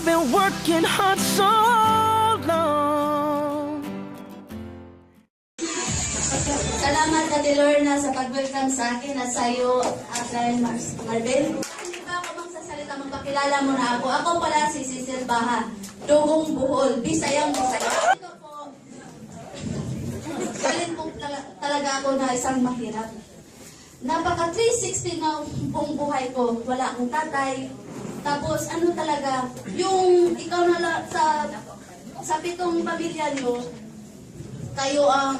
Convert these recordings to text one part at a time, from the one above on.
been working hard so long. Salamat Ate Lorna sa pag-welcome sa akin at sa iyo, Atlan Marvel. Hindi ba ako magsasalita, magpakilala mo na ako. Ako pala si Cecil Baha, Dugong Buhol, Bisayang Bisaya. Ito po, galing po talaga ako na isang mahirap. Napaka 360 na buong buhay ko. Wala akong tatay. Tapos ano talaga, yung ikaw na sa 7 pamilya nyo,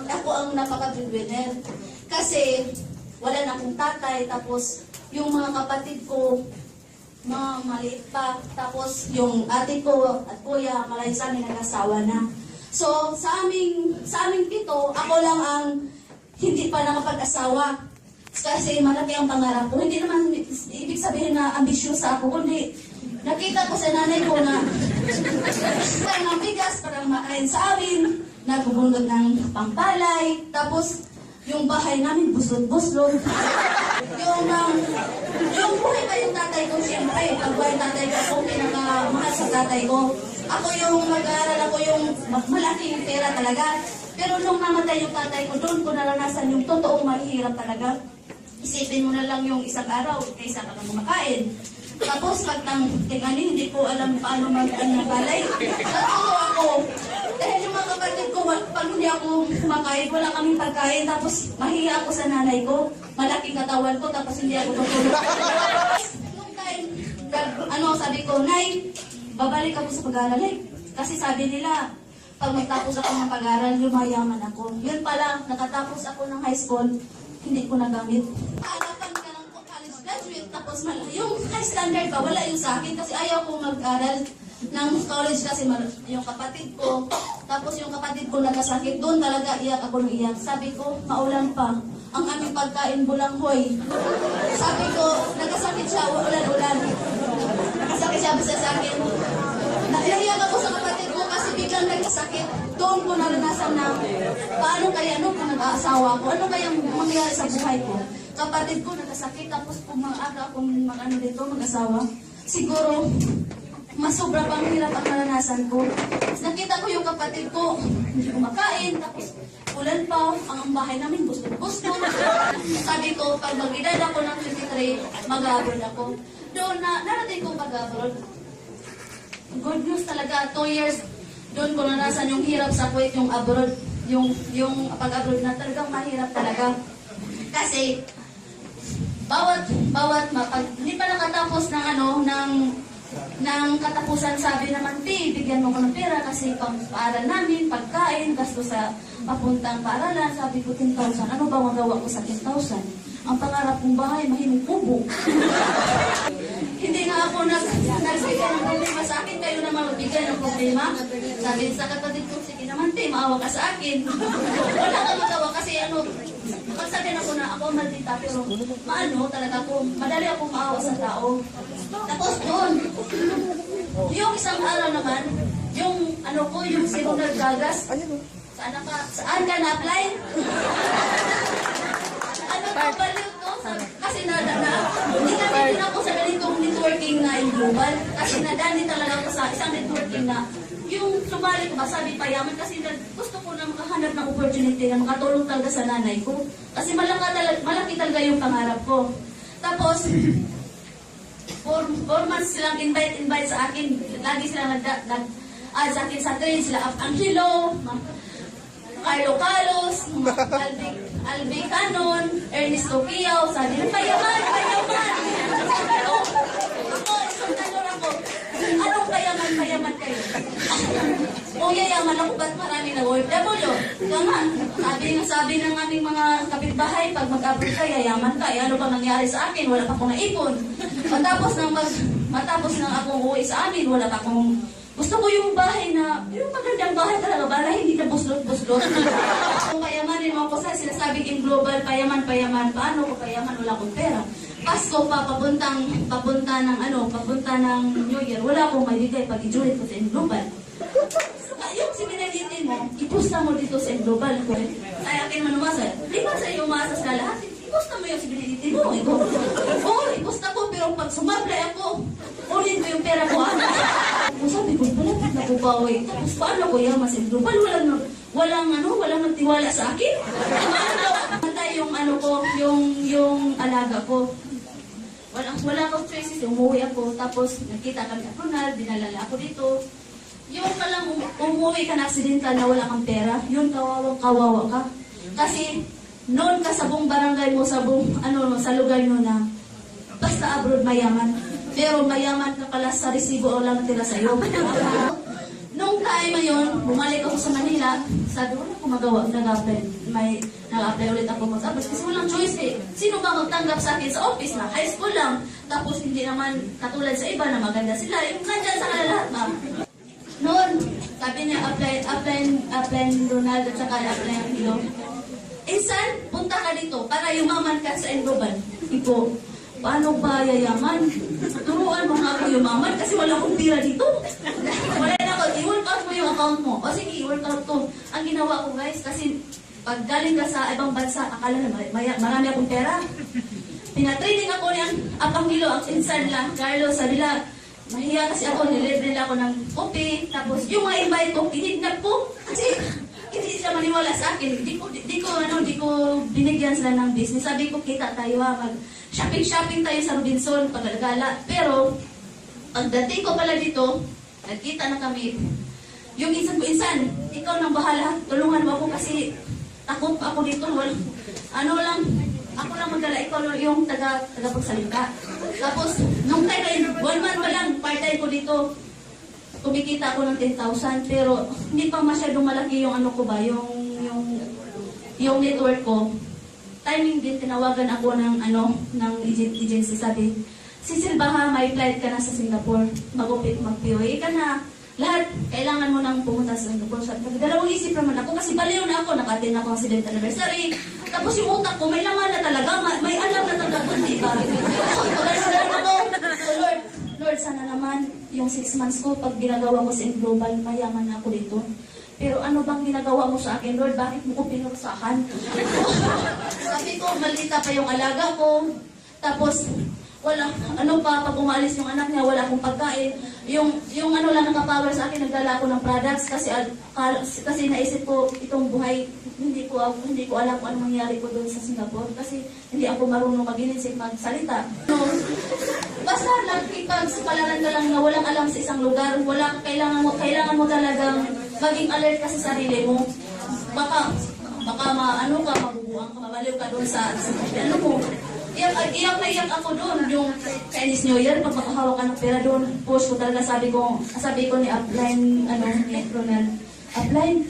ako ang napaka-breadwinner. Kasi wala na akong tatay, tapos yung mga kapatid ko, mga maliit pa, tapos yung ate ko at kuya, malay sa amin nag-asawa na. So, sa aming 7, ako lang ang hindi pa nakapag-asawa. Kasi malaki ang pangarap ko. Hindi naman ibig sabihin na ambisyosa ako, kundi nakita ko sa nanay ko na parang bigas, parang makain sa amin, nagbubundod ng pampalay, tapos yung bahay namin buslot-buslot. Yung buhay pa yung tatay ko, siyempre, pag buhay tatay ko, ako pinakamahal sa tatay ko. Ako yung mag-aaral, ako yung malaking pera talaga. Pero nung namatay yung tatay ko, doon ko naranasan yung totoong mahirap talaga. Isipin mo na lang yung isang araw, kaysa ka lang kumakain. Tapos pag tingani, hindi ko alam paano mag-ano balay. Natuto ako. Dahil yung mga kapatid ko, pag hindi ako kumakain, wala kaming pagkain. Tapos mahiya ako sa nanay ko. Malaking katawan ko, tapos hindi ako tutulog. Nung time, sabi ko, Nay, babalik ako sa pag-aaral. Kasi sabi nila, pag magtapos ako ng pag-aaral, yumayaman ako. Yun pala, nakatapos ako ng high school, hindi ko nagamit. Hanapan ka ng college graduate, tapos yung high standard ba, wala yung sa akin kasi ayaw kong mag-aral ng college kasi yung kapatid ko, tapos yung kapatid ko nagkasakit, doon talaga iyak ako nung iyak. Sabi ko, maulan pa, ang aming pagkain bulanghoy. Sabi ko, nagkasakit siya, ulan-ulan. Nagkasakit siya basta sa akin. Naiyak ako sa kapatid ko kasi biglang nagkasakit. Doon ko naranasan na paano kaya kung nag-aasawa ko, ano kaya mangyayari sa buhay ko. Kapatid ko nagkasakit, tapos pumaga akong mag-asawa. Siguro, mas sobra pang hirap ang naranasan ko. Nakita ko yung kapatid ko, hindi kumakain, tapos ulan pa, ang bahay namin gusto. Sabi ko, pag mag-edad ako ng 23, mag-abroad ako. Doon narating ko mag-abroad. Good news talaga, 2 years, doon ko naranasan yung hirap sa Kuwait, yung abroad, yung pag-abroad na talagang mahirap talaga. Kasi, pag hindi pa nakatapos ng katapusan, sabi naman, bigyan mo ko ng pera kasi pang-aaral namin, pagkain, gasto sa papuntang paaralan. Sabi ko, 10,000. Ano ba magawa ko sa 10,000? Ang pangarap kong bahay, mahimong kubo. Hindi na ako nagbigay ng problema sa akin, kayo naman magbigay ng problema. Sabi sa kapatid ko, sige naman, maawa ka sa akin. Wala kang magawa kasi pagsabihin ako na ako maldita, pero talaga ako, madali akong maawa sa tao. Tapos doon, yung isang araw naman, yung sinunod gagas, saan ka na-apply? Baliw to? Kasi hindi kami din ako sa ganitong networking na in global. Kasi nadali talaga ako sa isang networking na yung sumali ko ba, sabi payaman, kasi gusto ko na makahanap ng opportunity na makatulong talaga sa nanay ko. Kasi malaki talaga yung pangarap ko. Tapos, 4 months silang invite sa akin. Lagi silang nag-add sa akin sa train. Sila Angelo, Carlo Carlos, Albi Canon, Ernesto Piao, sabi na, payaman! Ako, isang tanong ako, anong payaman kayo? Kung yayaman ako, ba't marami na OFW? Kaya sabi ng aming mga kapitbahay, pag mag-abroad ka, yayaman ka, ano bang nangyari sa akin? Wala pa akong naipon. Matapos nang akong uwi sa amin, wala pa akong... Gusto ko yung bahay yung magandang bahay talaga, bahay hindi na buslot-buslot. Kung payamanin mo ako sa sinasabing in global, payaman, paano ko payaman, wala akong pera. Pasko pa, papunta ng New Year, wala akong maibigay pag i-join ko sa in global. Yung siminalitin mo, ipusta mo dito sa in global. Ay, akin manumasal. Di ba sa iyo umaasas ka lahat? Ipusta mo yung siminalitin mo. Ipusta ko, pero pag sumablay ako, ulit ko yung pera ko. Sabi bubawi. Tapos paano ko yaman sa global? Walang nagtiwala sa akin. Matay yung ko, yung alaga ko. Wala akong choices, umuwi ako. Tapos nakita kami ako na, dinalala ako dito. Yung palang umuwi ka na aksidente na wala kang pera, yun kawawa ka. Kasi noon ka sa buong barangay mo, sa buong, sa lugar mo na, basta abroad mayaman. Pero mayaman ka pala sa resibo o lang tira sa'yo. Nung time na yun, bumalik ako sa Manila, sabi ko, wala akong magawa, nag-apply ulit ako mag-apply kasi walang choice eh. Sino ba magtanggap sa akin sa office na? High school lang. Tapos hindi naman katulad sa iba na maganda sila. Yung nandyan sa lahat ba? Noon, sabi niya, apply Ronaldo at saka apply ang Hilo. Insan, punta ka dito para yumaman ka sa Enroban. Iko, paano ba yayaman? Turuan mo nga ako yumaman kasi wala akong pira dito. Wala na ako, i-work out mo yung account mo. O sige, i-work out ko. Ang ginawa ko guys, kasi pag galing ka sa ibang bansa, akala na marami akong pera. Pinatraining ako niyang Apanghilo, ang insan lang, Carlos, sabi lang, mahiya kasi ako, nilibre nila ako ng kopi, tapos yung mga invite ko, kinidnap ko. Kasi hindi sila maniwala sa akin. Di ko binigyan sila ng business. Sabi ko, kita tayo mag-shopping tayo sa Robinson, paglalagala. Pero, pagdating ko pala dito, nagkita na kami. Yung insan, ikaw nang bahala, tulungan mo ako kasi takot ako dito. Ako lang magdala, ikaw yung tagapagsalita. Tapos, nung time na yun, 1 month pa lang, part-time ko dito. Kumikita ako ng 10,000, pero hindi pa masyadong malaki yung yung network ko. Timing din, tinawagan ako ng agency, sabi, Cecil, baka may flight ka na sa Singapore, mag-POA ka na. Lahat, kailangan mo nang pumunta sa Singapore. Dalawang isip naman ako, kasi baliw na ako, nakatin ako ang 7th anniversary. Tapos yung utak ko, may laman na talaga, may alam na talaga, di ba? So, Lord, sana naman, yung 6 months ko, pag ginagawa ko sa Global, mayaman na ako dito. Pero ano bang ginagawa mo sa akin, Lord? Bakit mo ko pinursahan? Sabi ko, malita pa yung alaga ko. Tapos, pag umalis yung anak niya, wala akong pagkain. Yung lang nakapower sa akin, nagdala ako ng products kasi naisip ko itong buhay, hindi ko alam kung ano mangyari ko doon sa Singapore kasi hindi ako marunong mag-inisip, magsalita. Basta nakipagpalaran ka lang na walang alam sa isang lugar, kailangan mo talagang maging alert ka sa sarili mo. Baka mabubuang ka, mabaliw ka doon sa mo. Iyak na iyak ako doon, yung Chinese New Year, pag makahawak ka ng pera doon, push ko talaga, sabi ko ni Upline, ni Ronald, Upline,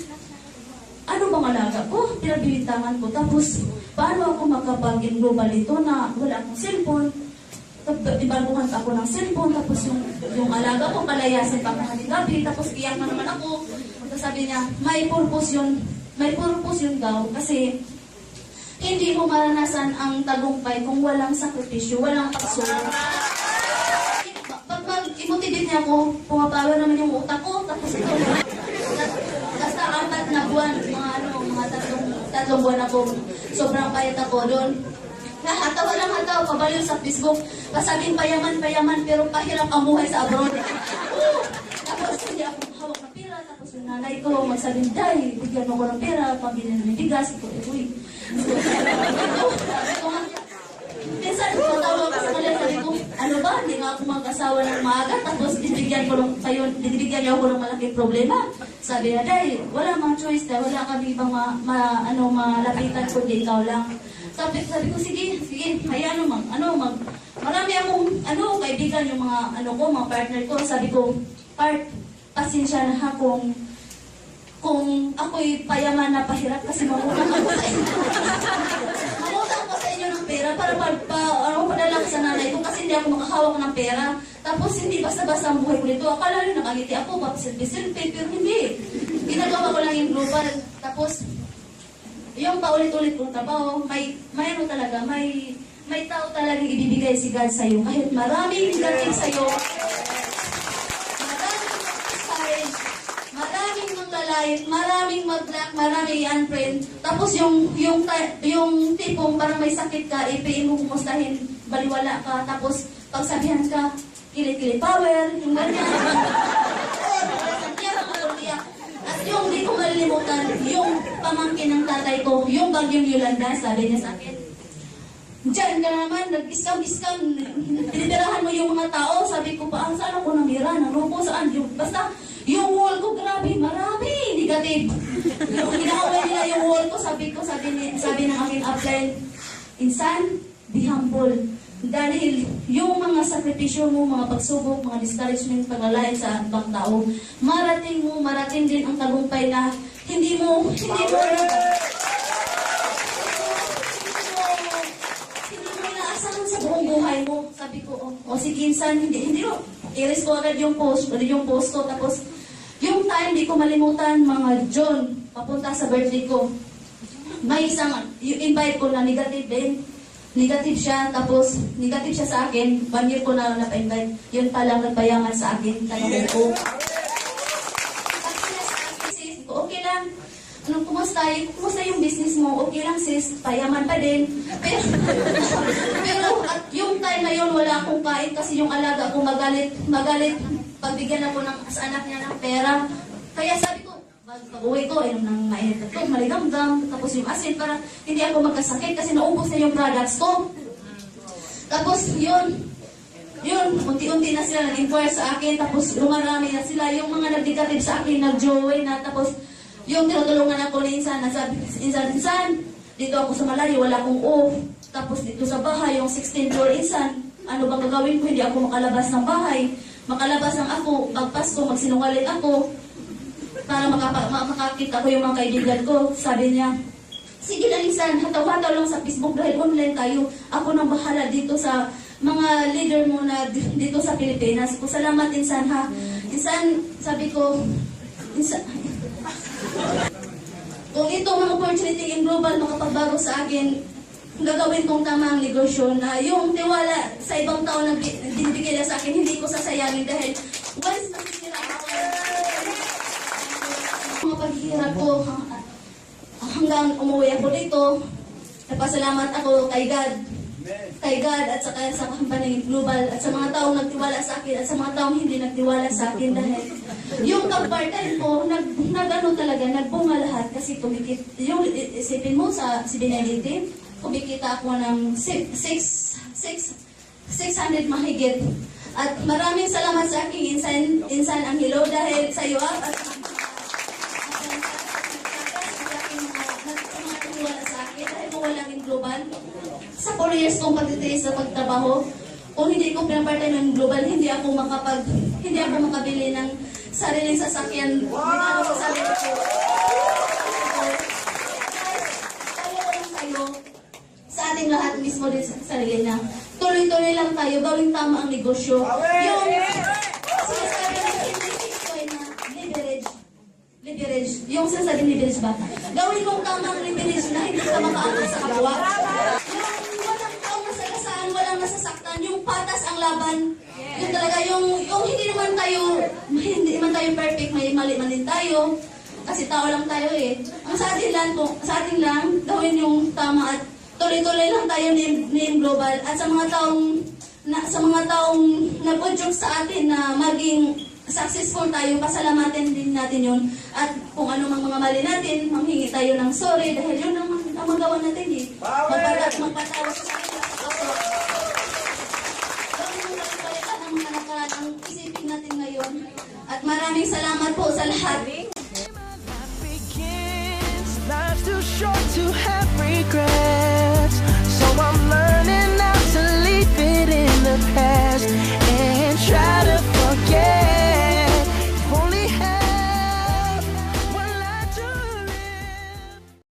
ano bang alaga ko? Pinagbibintangan ko, tapos, paano ako makapag-global dito na wala akong cellphone, ibaguhan ako ng cellphone, tapos yung alaga ko, palayasin pa ako ng gabi, tapos iyak na naman ako, tapos sabi niya, may purpose yun daw, kasi, hindi mo maranasan ang tagumpay kung walang sakripisyo, walang pakso. Pag i-motivate niya ako, pumapawa naman yung utak ko, tapos ito, basta 4 na buwan, mga tatlong buwan ako, sobrang payat ako doon. Hataw, pabaliw sa Facebook, pasabing payaman, pero pahirap ang buhay sa abroad. Tapos hindi ako hawak ng pera, tapos yung nanay ko magsabing, Day, bigyan mo ko ng pera, pabili ng bigas, uy. Minsan, matawag ka sa kanila, sabi ko, ano ba, hindi nga ako mag-asawa ng maaga, tapos dinibigyan niyo ako ng malaking problema. Sabi niya, Day, wala mga choice, wala kami ibang malapitan kundi ikaw lang. Sabi ko, sige, hayaan mo, marami akong, kaibigan yung mga, mga partner ko. Sabi ko, pasensya na ha kung ako'y payaman na pahirap kasi mangutang ako sa inyo. Mangutang ako sa inyo ng pera para padala ko sa nanay ko kasi hindi ako makahawak ng pera. Tapos hindi basta-basta ang buhay ko dito. Akala nyo nakangiti ako, papisil-pisil, pero hindi. Ginagawa ko lang yung global. Tapos, yung paulit-ulit kong trabaho, may tao talagang ibibigay si God sa'yo. Kahit maraming gating sa'yo, maraming maglalait, maraming mag-block, maraming unfriend. Tapos yung tipong parang may sakit ka, ipiin mo kumustahin, baliwala ka, tapos pagsabihan ka, kilit-kilit power, yung ganyan. yung di ko malilimutan, yung pamangkin ng tatay ko, yung Bagyong Yolanda, sabi niya sa akin, diyan ka naman, nag-iskam-iskam, tinitirahan mo yung mga tao. Sabi ko pa, saan ako namira? Narupo saan? Basta, yung wall ko, grabe, marami, negative. Inaaway nila yung wall ko, sabi ng aking upline, insan, be humble. Dahil yung mga sakripisyo mo, mga pagsubok, mga discouragement, paglalait sa ibang tao, marating din ang tagumpay na hindi mo inaasahan sa buong buhay mo. Sabi ko, sige, insan, hindi no. I-rest ko agad yung post ko. Tapos, yung time, di ko malimutan, mga June, papunta sa birthday ko. May isang, yung invite ko na negative din. Negative siya, tapos negative siya sa akin. 1 year ko na napa-invite. Yun palang nagbayangan sa akin. Tanongin ko. Sis, okay lang. Anong kumusta yung business mo? Okay lang sis, payaman pa din. Pero at yung time na yun, wala akong kain kasi yung alaga ko magalit. Pagbigyan ako sa anak niya ng pera. Kaya sabi ko, pag-uwi ko, inom ng mainit na ito, maligamgam, tapos yung asin para hindi ako magkasakit kasi naubos na yung products ko. Tapos yun, unti-unti na sila nag-inquire sa akin, tapos lumarami na sila, yung mga nag-negative sa akin, nag-joy na, tapos yung tinutulungan ako ni Insan, nasabi, Insan, dito ako sa malayo, wala akong off. Tapos dito sa bahay, yung 16th floor, Insan, ano bang gagawin ko? Hindi ako makalabas ng bahay. Makalabas ng ako, pag Pasko, magsinungaling ako para makakita ko yung mga kaibigan ko. Sabi niya, sige lang Insan, hataw-hataw lang sa Facebook dahil online tayo. Ako nang bahala dito sa mga leader mo na dito sa Pilipinas. Salamat Insan ha. Insan, sabi ko, Insan, kung ito mga opportunity in global makapagbago sa akin, gagawin kong tamang negosyo na yung tiwala sa ibang tao na binibigay sa akin, hindi ko sasayangin dahil once nakikira ako, mga paghihirap ko hanggang umuwi ako dito, nagpasalamat ako kay God at saka sa company global at sa mga taong nagtiwala sa akin at sa mga taong hindi nagtiwala sa akin dahil yung pag-part-time ko, nag-ano talaga, nagbunga lahat kasi yung isipin mo sa si Benedict, kumikita ako ng 600 mahigit. At maraming salamat sa aking Insan Angelo dahil sa iyo at nagtiwala sa akin dahil kung walang in global. Sa 4 years kong pagtitiis sa pagtrabaho, kung hindi ko pinapartay ng global, hindi ako makabili ng sariling sasakyan. Ano sa sarili ko. Tayo sa ating lahat mismo din sa sarili na tuloy-tuloy lang tayo, gawing tama ang negosyo. Yung sinasabi ng Bitcoin na leverage. Yung sinasabi ng leverage ba? Gawin mong tamang leverage na hindi ka makaangat sa kapwa. Yung walang taong nasagasaan, walang nasasaktan, yung patas ang laban. Yung talaga, yung hindi naman tayo perfect, may mali man din tayo. Kasi tao lang tayo eh. Ang sa atin lang, gawin yung tama at tuloy-tuloy lang tayo ni Global. At sa mga taong nag-udyok sa atin na maging successful tayo, pasalamatin din natin yun. At kung ano mang mga mali natin, manghingi tayo ng sorry dahil yun ang magawa natin eh. Magpatawa sa sarili sa kapwa. Gawin mo lang palitan ang mga nakaraan, ang isipin natin ngayon. At maraming salamat po sa lahat.